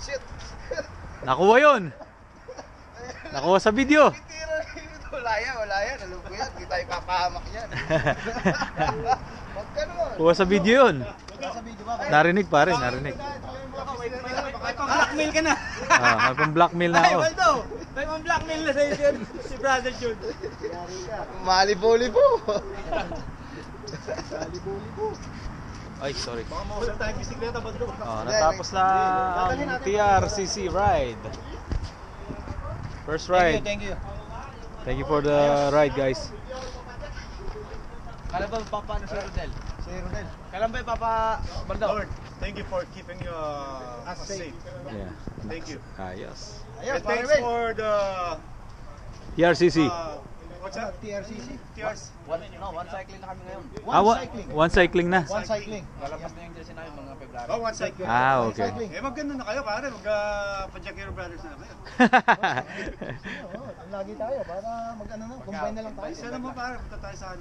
Shit. Nakuha yun. Nakuha sa video. Titira dito. Wala yan. Alam ko yan. Hindi tayo papahamak yan. Wag ka naman. Kuha sa video yun. Sa video ba? Narinig pare, narinig. May pang-blackmail ka na. May pang-blackmail na ako. Waldo, may pang-blackmail na sa'yo si Brother Jude. Malibo-libo. Ay, sorry. Baka mausan tayong bisikleta, Waldo. Natapos na ang TRCC ride. First ride. Thank you. Thank you for the ride, guys. Kailan ba papaano si Rodel? Si Rodel. Kailan ba Papa Baldo? Lord, thank you for keeping us safe. Yeah. Thank you. Yes. Ayos, And thanks for the TRCC. what's that? TRCC. TRs. One cycling na kami ngayon. One cycling na. One cycling. Lalabas na yung jersey namin mga February. Oh, one cycle. Okay. Eh, maganda na kayo pare. Pajak-Hero Brothers na kayo. Lagi tayo para mag-ano na, combine na lang tayo. Isa naman pare, punta tayo sa